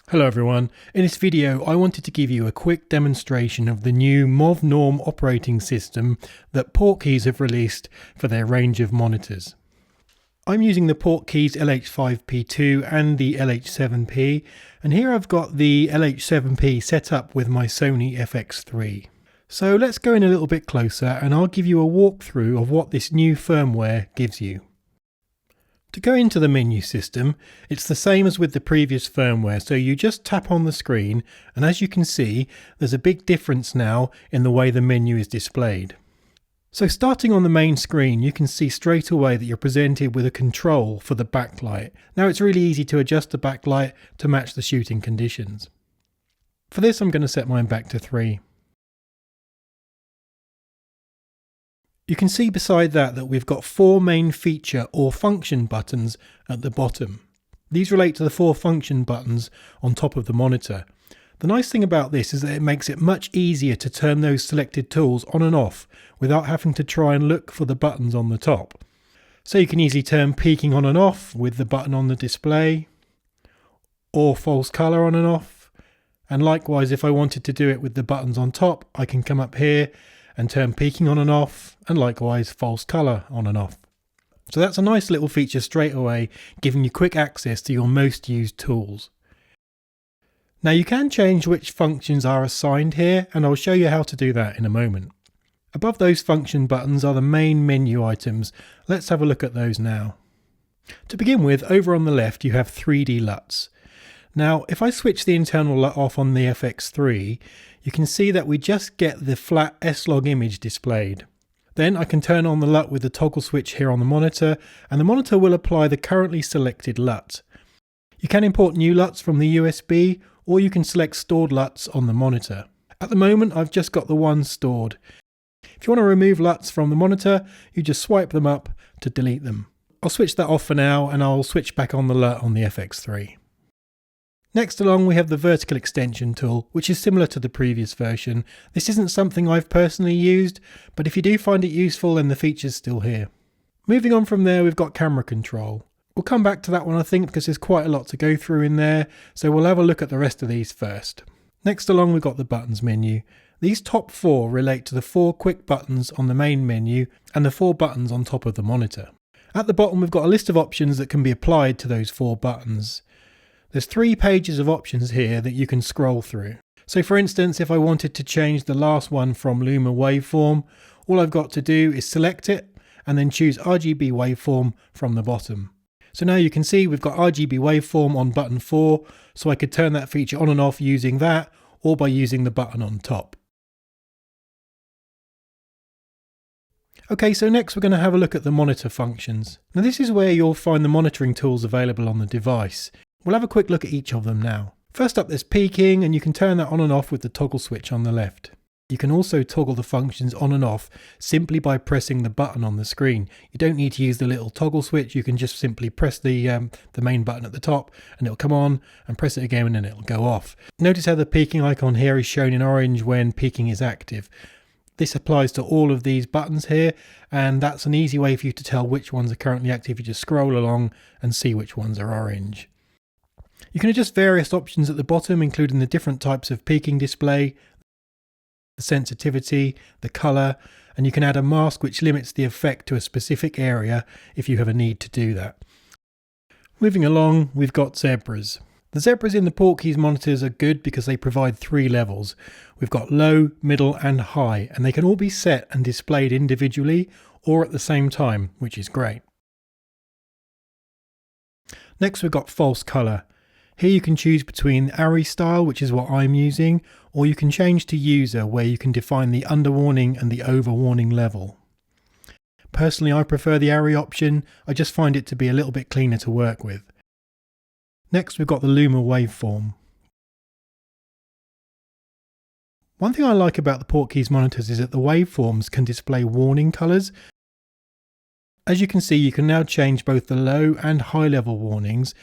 Hello everyone, in this video I wanted to give you a quick demonstration of the new MovNorm operating system that Portkeys have released for their range of monitors. I'm using the Portkeys LH5P2 and the LH7P, and here I've got the LH7P set up with my Sony FX3. So let's go in a little bit closer and I'll give you a walkthrough of what this new firmware gives you. To go into the menu system, it's the same as with the previous firmware, so you just tap on the screen and as you can see there's a big difference now in the way the menu is displayed. So starting on the main screen you can see straight away that you're presented with a control for the backlight. Now it's really easy to adjust the backlight to match the shooting conditions. For this I'm going to set mine back to 3. You can see beside that we've got 4 main feature or function buttons at the bottom. These relate to the 4 function buttons on top of the monitor. The nice thing about this is that it makes it much easier to turn those selected tools on and off without having to try and look for the buttons on the top. So you can easily turn peaking on and off with the button on the display, or false color on and off, and likewise if I wanted to do it with the buttons on top I can come up here and turn peaking on and off, and likewise false color on and off. So that's a nice little feature straight away, giving you quick access to your most used tools. Now you can change which functions are assigned here, and I'll show you how to do that in a moment. Above those function buttons are the main menu items. Let's have a look at those now. To begin with, over on the left you have 3D LUTs. Now if I switch the internal LUT off on the FX3, you can see that we just get the flat S-Log image displayed. Then I can turn on the LUT with the toggle switch here on the monitor, and the monitor will apply the currently selected LUT. You can import new LUTs from the USB, or you can select stored LUTs on the monitor. At the moment I've just got the one stored. If you want to remove LUTs from the monitor, you just swipe them up to delete them. I'll switch that off for now and I'll switch back on the LUT on the FX3. Next along we have the vertical extension tool, which is similar to the previous version. This isn't something I've personally used, but if you do find it useful then the feature's still here. Moving on from there we've got camera control. We'll come back to that one I think because there's quite a lot to go through in there, so we'll have a look at the rest of these first. Next along we've got the buttons menu. These top 4 relate to the 4 quick buttons on the main menu and the 4 buttons on top of the monitor. At the bottom we've got a list of options that can be applied to those 4 buttons. There's 3 pages of options here that you can scroll through. So for instance, if I wanted to change the last one from Luma waveform, all I've got to do is select it and then choose RGB waveform from the bottom. So now you can see we've got RGB waveform on button 4, so I could turn that feature on and off using that or by using the button on top. Okay, so next we're going to have a look at the monitor functions. Now this is where you'll find the monitoring tools available on the device. We'll have a quick look at each of them now. First up there's peaking, and you can turn that on and off with the toggle switch on the left. You can also toggle the functions on and off simply by pressing the button on the screen. You don't need to use the little toggle switch, you can just simply press the main button at the top and it'll come on, and press it again and then it'll go off. Notice how the peaking icon here is shown in orange when peaking is active. This applies to all of these buttons here, and that's an easy way for you to tell which ones are currently active. You just scroll along and see which ones are orange. You can adjust various options at the bottom, including the different types of peaking display, the sensitivity, the color, and you can add a mask which limits the effect to a specific area if you have a need to do that. Moving along, we've got zebras. The zebras in the Portkeys monitors are good because they provide 3 levels. We've got low, middle and high, and they can all be set and displayed individually or at the same time, which is great. Next we've got false color. Here you can choose between ARRI style, which is what I'm using, or you can change to user, where you can define the under warning and the over warning level. Personally I prefer the ARRI option, I just find it to be a little bit cleaner to work with. Next we've got the Luma waveform. One thing I like about the Portkeys monitors is that the waveforms can display warning colours. As you can see, you can now change both the low and high level warnings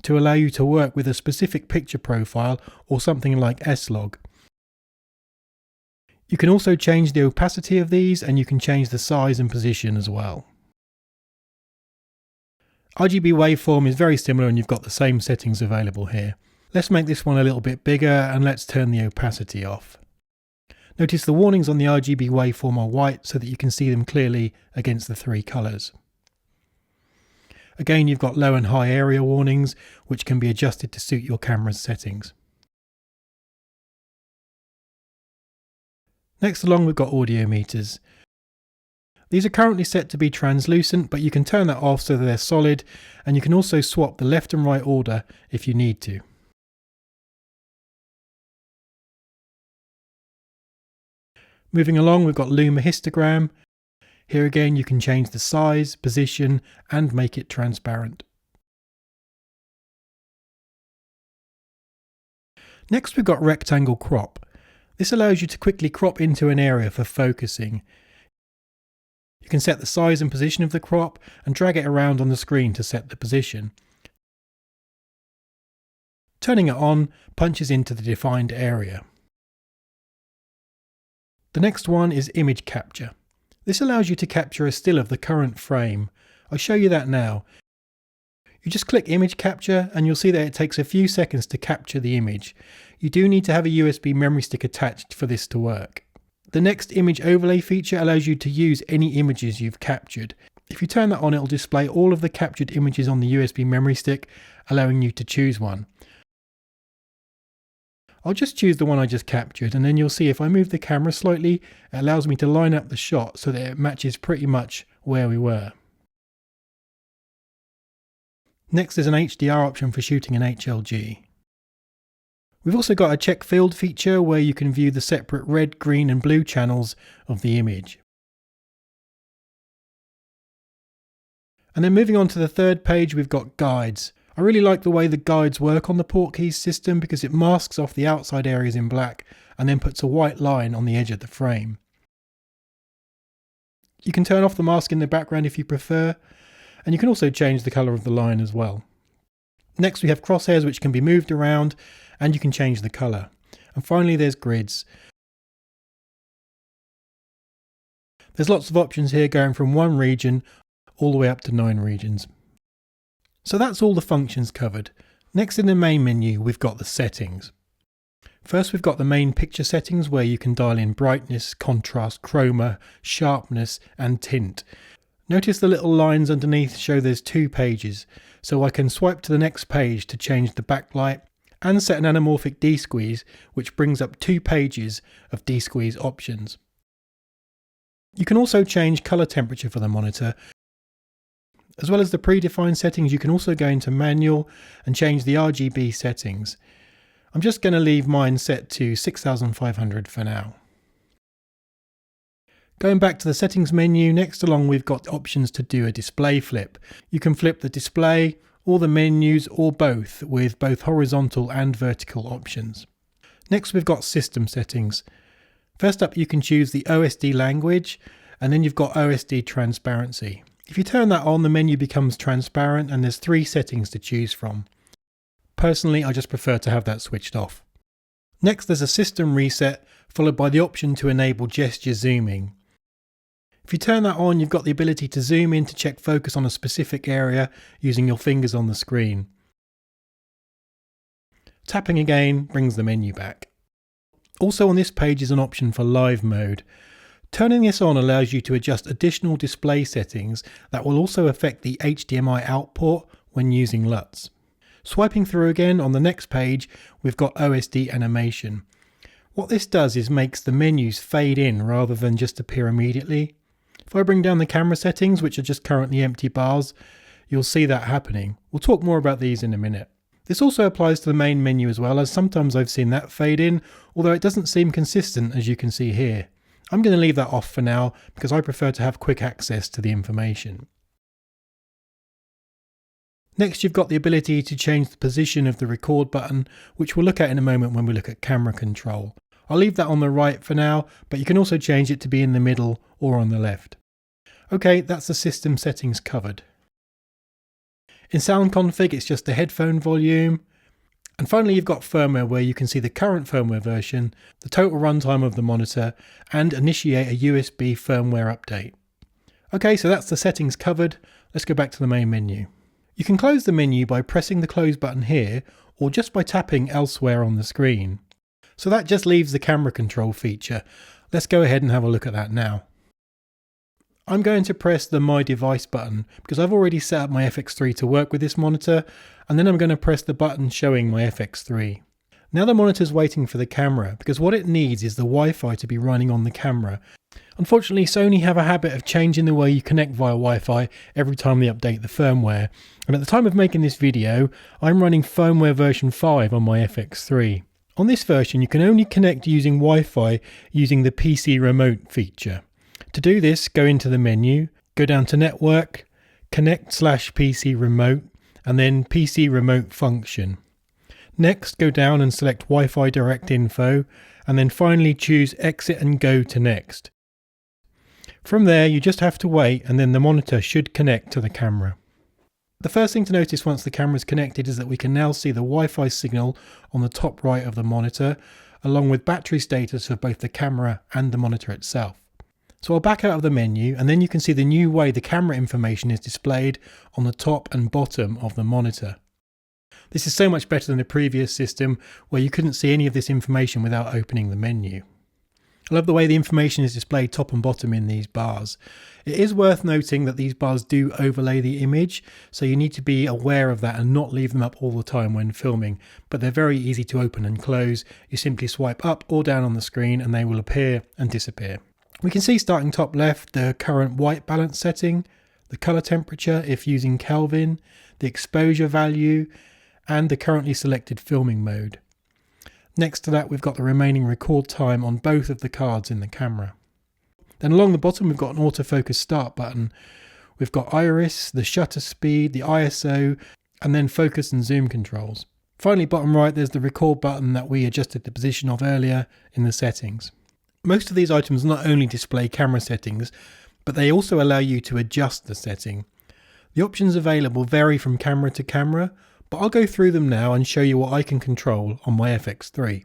to allow you to work with a specific picture profile or something like S-Log. You can also change the opacity of these, and you can change the size and position as well. RGB waveform is very similar and you've got the same settings available here. Let's make this one a little bit bigger and let's turn the opacity off. Notice the warnings on the RGB waveform are white so that you can see them clearly against the three colours. Again, you've got low and high area warnings, which can be adjusted to suit your camera's settings. Next along, we've got audio meters. These are currently set to be translucent, but you can turn that off so that they're solid, and you can also swap the left and right order if you need to. Moving along, we've got luma histogram. Here again, you can change the size, position, and make it transparent. Next, we've got rectangle crop. This allows you to quickly crop into an area for focusing. You can set the size and position of the crop and drag it around on the screen to set the position. Turning it on punches into the defined area. The next one is image capture. This allows you to capture a still of the current frame. I'll show you that now. You just click image capture and you'll see that it takes a few seconds to capture the image. You do need to have a USB memory stick attached for this to work. The next image overlay feature allows you to use any images you've captured. If you turn that on, it'll display all of the captured images on the USB memory stick, allowing you to choose one. I'll just choose the one I just captured, and then you'll see if I move the camera slightly, it allows me to line up the shot so that it matches pretty much where we were. Next is an HDR option for shooting in HLG. We've also got a check field feature where you can view the separate red, green and blue channels of the image. And then moving on to the third page, we've got guides. I really like the way the guides work on the Portkeys system because it masks off the outside areas in black and then puts a white line on the edge of the frame. You can turn off the mask in the background if you prefer, and you can also change the colour of the line as well. Next we have crosshairs which can be moved around and you can change the colour. And finally there's grids. There's lots of options here going from one region all the way up to 9 regions. So that's all the functions covered. Next in the main menu we've got the settings. First we've got the main picture settings where you can dial in brightness, contrast, chroma, sharpness and tint. Notice the little lines underneath show there's 2 pages, so I can swipe to the next page to change the backlight and set an anamorphic desqueeze which brings up 2 pages of desqueeze options. You can also change colour temperature for the monitor. As well as the predefined settings, you can also go into manual and change the RGB settings. I'm just going to leave mine set to 6500 for now. Going back to the settings menu, next along we've got options to do a display flip. You can flip the display, or the menus, or both, with both horizontal and vertical options. Next we've got system settings. First up you can choose the OSD language, and then you've got OSD transparency. If you turn that on, the menu becomes transparent and there's 3 settings to choose from. Personally, I just prefer to have that switched off. Next there's a system reset, followed by the option to enable gesture zooming. If you turn that on, you've got the ability to zoom in to check focus on a specific area using your fingers on the screen. Tapping again brings the menu back. Also on this page is an option for live mode. Turning this on allows you to adjust additional display settings that will also affect the HDMI out port when using LUTs. Swiping through again on the next page, we've got OSD animation. What this does is makes the menus fade in rather than just appear immediately. If I bring down the camera settings, which are just currently empty bars, you'll see that happening. We'll talk more about these in a minute. This also applies to the main menu as well, as sometimes I've seen that fade in, although it doesn't seem consistent as you can see here. I'm going to leave that off for now because I prefer to have quick access to the information. Next you've got the ability to change the position of the record button, which we'll look at in a moment when we look at camera control. I'll leave that on the right for now, but you can also change it to be in the middle or on the left. Okay, that's the system settings covered. In sound config it's just the headphone volume. And finally you've got firmware where you can see the current firmware version, the total runtime of the monitor, and initiate a USB firmware update. Okay, so that's the settings covered. Let's go back to the main menu. You can close the menu by pressing the close button here, or just by tapping elsewhere on the screen. So that just leaves the camera control feature. Let's go ahead and have a look at that now. I'm going to press the My Device button because I've already set up my FX3 to work with this monitor, and then I'm going to press the button showing my FX3. Now the monitor's waiting for the camera because what it needs is the Wi-Fi to be running on the camera. Unfortunately, Sony have a habit of changing the way you connect via Wi-Fi every time they update the firmware, and at the time of making this video, I'm running firmware version 5 on my FX3. On this version, you can only connect using Wi-Fi using the PC remote feature. To do this, go into the menu, go down to Network, Connect/PC Remote, and then PC Remote Function. Next, go down and select Wi-Fi Direct Info, and then finally choose Exit and go to Next. From there, you just have to wait, and then the monitor should connect to the camera. The first thing to notice once the camera is connected is that we can now see the Wi-Fi signal on the top right of the monitor, along with battery status of both the camera and the monitor itself. So I'll back out of the menu, and then you can see the new way the camera information is displayed on the top and bottom of the monitor. This is so much better than the previous system where you couldn't see any of this information without opening the menu. I love the way the information is displayed top and bottom in these bars. It is worth noting that these bars do overlay the image, so you need to be aware of that and not leave them up all the time when filming, but they're very easy to open and close. You simply swipe up or down on the screen and they will appear and disappear. We can see starting top left the current white balance setting, the color temperature if using Kelvin, the exposure value, and the currently selected filming mode. Next to that, we've got the remaining record time on both of the cards in the camera. Then along the bottom, we've got an autofocus start button. We've got iris, the shutter speed, the ISO, and then focus and zoom controls. Finally, bottom right, there's the record button that we adjusted the position of earlier in the settings. Most of these items not only display camera settings, but they also allow you to adjust the setting. The options available vary from camera to camera, but I'll go through them now and show you what I can control on my FX3.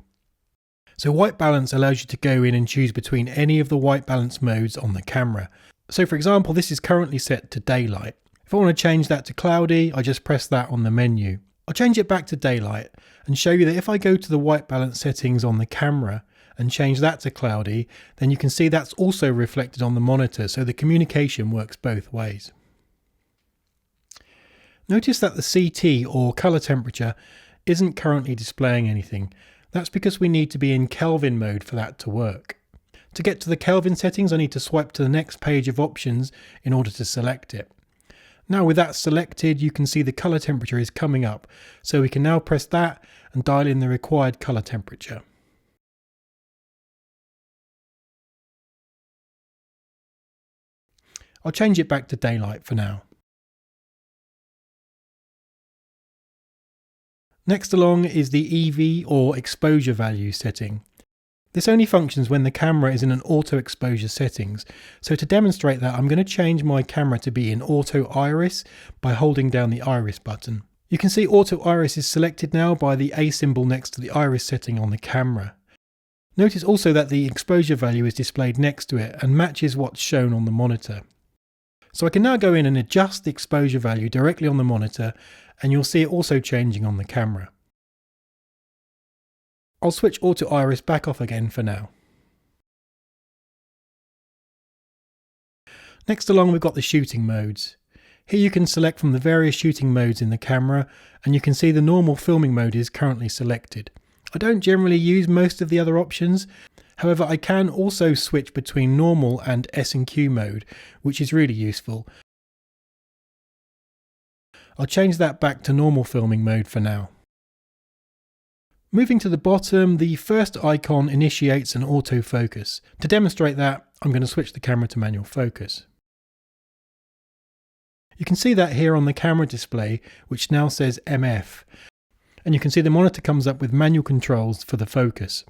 So white balance allows you to go in and choose between any of the white balance modes on the camera. So for example, this is currently set to daylight. If I want to change that to cloudy, I just press that on the menu. I'll change it back to daylight and show you that if I go to the white balance settings on the camera and change that to cloudy, then you can see that's also reflected on the monitor, so the communication works both ways. Notice that the CT or color temperature isn't currently displaying anything. That's because we need to be in Kelvin mode for that to work. To get to the Kelvin settings, I need to swipe to the next page of options in order to select it. Now with that selected, you can see the color temperature is coming up, so we can now press that and dial in the required color temperature. I'll change it back to daylight for now. Next along is the EV or exposure value setting. This only functions when the camera is in an auto exposure settings. So to demonstrate that, I'm going to change my camera to be in auto iris by holding down the iris button. You can see auto iris is selected now by the A symbol next to the iris setting on the camera. Notice also that the exposure value is displayed next to it and matches what's shown on the monitor. So I can now go in and adjust the exposure value directly on the monitor, and you'll see it also changing on the camera. I'll switch auto iris back off again for now. Next along, we've got the shooting modes. Here you can select from the various shooting modes in the camera, and you can see the normal filming mode is currently selected. I don't generally use most of the other options. However, I can also switch between normal and S&Q mode, which is really useful. I'll change that back to normal filming mode for now. Moving to the bottom, the first icon initiates an autofocus. To demonstrate that, I'm going to switch the camera to manual focus. You can see that here on the camera display, which now says MF. And you can see the monitor comes up with manual controls for the focus.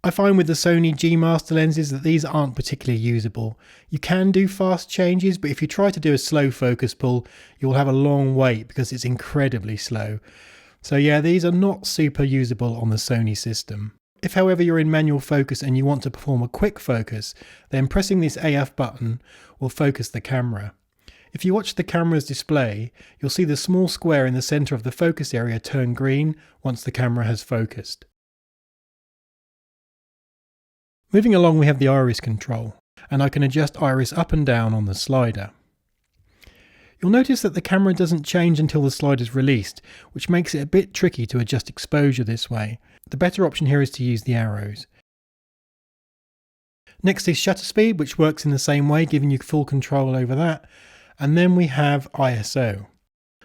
I find with the Sony G Master lenses that these aren't particularly usable. You can do fast changes, but if you try to do a slow focus pull, you'll have a long wait because it's incredibly slow. So yeah, these are not super usable on the Sony system. If however you're in manual focus and you want to perform a quick focus, then pressing this AF button will focus the camera. If you watch the camera's display, you'll see the small square in the centre of the focus area turn green once the camera has focused. Moving along, we have the iris control, and I can adjust iris up and down on the slider. You'll notice that the camera doesn't change until the slider is released, which makes it a bit tricky to adjust exposure this way. The better option here is to use the arrows. Next is shutter speed, which works in the same way, giving you full control over that. And then we have ISO.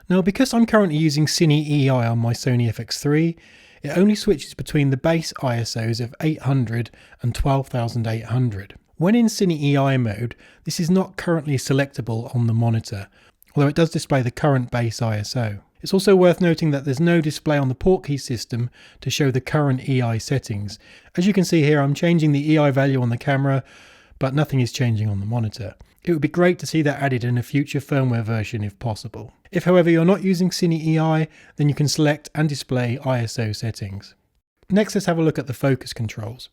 Now, because I'm currently using Cine EI on my Sony FX3, it only switches between the base ISOs of 800 and 12,800. When in Cine EI mode, this is not currently selectable on the monitor, although it does display the current base ISO. It's also worth noting that there's no display on the Portkey system to show the current EI settings. As you can see here, I'm changing the EI value on the camera, but nothing is changing on the monitor. It would be great to see that added in a future firmware version if possible. If however you're not using Cine EI, then you can select and display ISO settings. Next, let's have a look at the focus controls.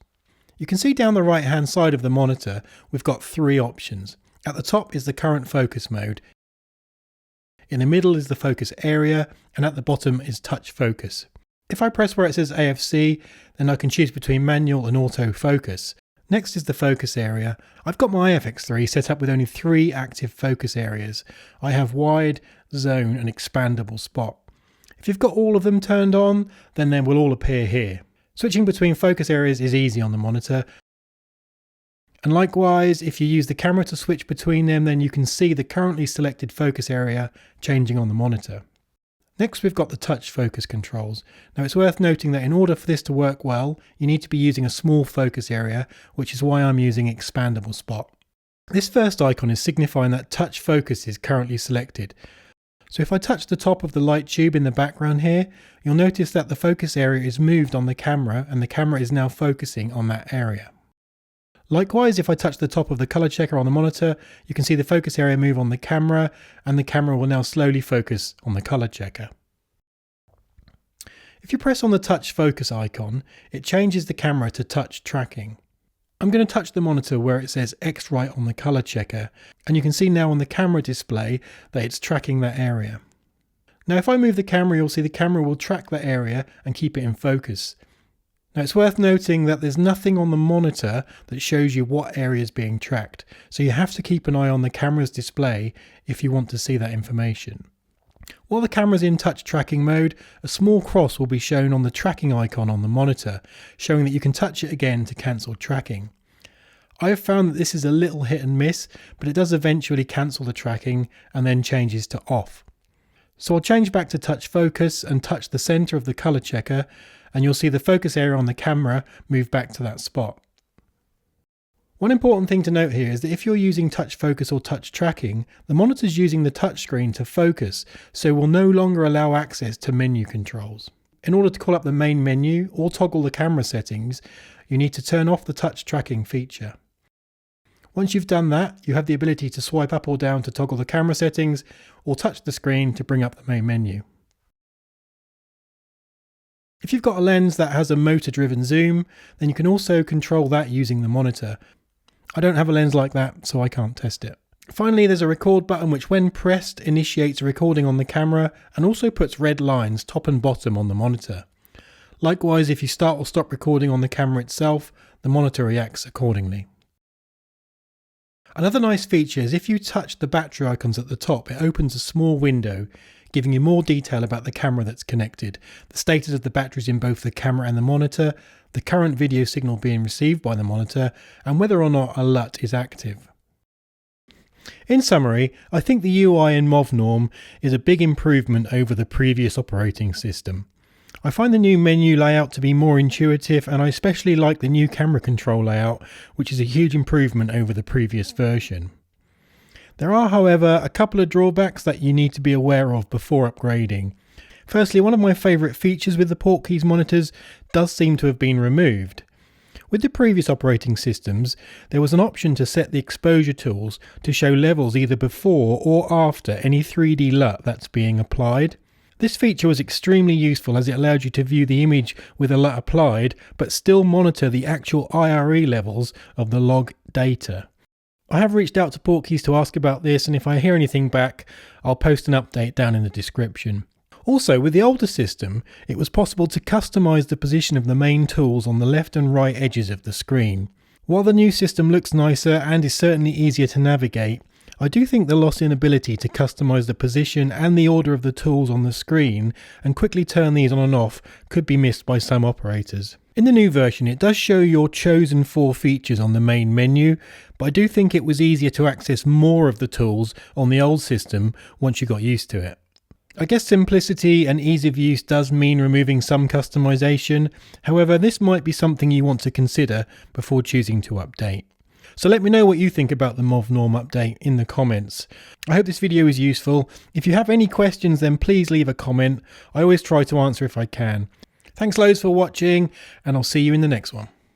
You can see down the right hand side of the monitor, we've got three options. At the top is the current focus mode. In the middle is the focus area, and at the bottom is touch focus. If I press where it says AFC, then I can choose between manual and auto focus. Next is the focus area. I've got my FX3 set up with only 3 active focus areas. I have wide, zone and expandable spot. If you've got all of them turned on, then they will all appear here. Switching between focus areas is easy on the monitor. And likewise, if you use the camera to switch between them, then you can see the currently selected focus area changing on the monitor. Next, we've got the touch focus controls. Now, it's worth noting that in order for this to work well, you need to be using a small focus area, which is why I'm using expandable spot. This first icon is signifying that touch focus is currently selected. So if I touch the top of the light tube in the background here, you'll notice that the focus area is moved on the camera and the camera is now focusing on that area. Likewise, if I touch the top of the color checker on the monitor, you can see the focus area move on the camera, and the camera will now slowly focus on the color checker. If you press on the touch focus icon, it changes the camera to touch tracking. I'm going to touch the monitor where it says X right on the color checker, and you can see now on the camera display that it's tracking that area. Now if I move the camera, you'll see the camera will track that area and keep it in focus. Now it's worth noting that there's nothing on the monitor that shows you what area is being tracked, so you have to keep an eye on the camera's display if you want to see that information. While the camera's in touch tracking mode, a small cross will be shown on the tracking icon on the monitor, showing that you can touch it again to cancel tracking. I have found that this is a little hit and miss, but it does eventually cancel the tracking and then changes to off. So I'll change back to touch focus and touch the center of the color checker, and you'll see the focus area on the camera move back to that spot. One important thing to note here is that if you're using touch focus or touch tracking, the monitor's using the touchscreen to focus, so will no longer allow access to menu controls. In order to call up the main menu or toggle the camera settings, you need to turn off the touch tracking feature. Once you've done that, you have the ability to swipe up or down to toggle the camera settings, or touch the screen to bring up the main menu. If you've got a lens that has a motor-driven zoom, then you can also control that using the monitor. I don't have a lens like that, so I can't test it. Finally, there's a record button which when pressed initiates recording on the camera and also puts red lines top and bottom on the monitor. Likewise, if you start or stop recording on the camera itself, the monitor reacts accordingly. Another nice feature is if you touch the battery icons at the top, it opens a small window giving you more detail about the camera that's connected, the status of the batteries in both the camera and the monitor, the current video signal being received by the monitor, and whether or not a LUT is active. In summary, I think the UI in MovNorm is a big improvement over the previous operating system. I find the new menu layout to be more intuitive, and I especially like the new camera control layout, which is a huge improvement over the previous version. There are, however, a couple of drawbacks that you need to be aware of before upgrading. Firstly, one of my favourite features with the Portkey's monitors does seem to have been removed. With the previous operating systems, there was an option to set the exposure tools to show levels either before or after any 3D LUT that's being applied. This feature was extremely useful as it allowed you to view the image with a LUT applied, but still monitor the actual IRE levels of the log data. I have reached out to Portkeys to ask about this, and if I hear anything back, I'll post an update down in the description. Also, with the older system, it was possible to customize the position of the main tools on the left and right edges of the screen. While the new system looks nicer and is certainly easier to navigate, I do think the loss in ability to customize the position and the order of the tools on the screen and quickly turn these on and off could be missed by some operators. In the new version, it does show your chosen 4 features on the main menu, but I do think it was easier to access more of the tools on the old system once you got used to it. I guess simplicity and ease of use does mean removing some customization. However, this might be something you want to consider before choosing to update. So let me know what you think about the MovNorm update in the comments. I hope this video is useful. If you have any questions, then please leave a comment. I always try to answer if I can. Thanks loads for watching, and I'll see you in the next one.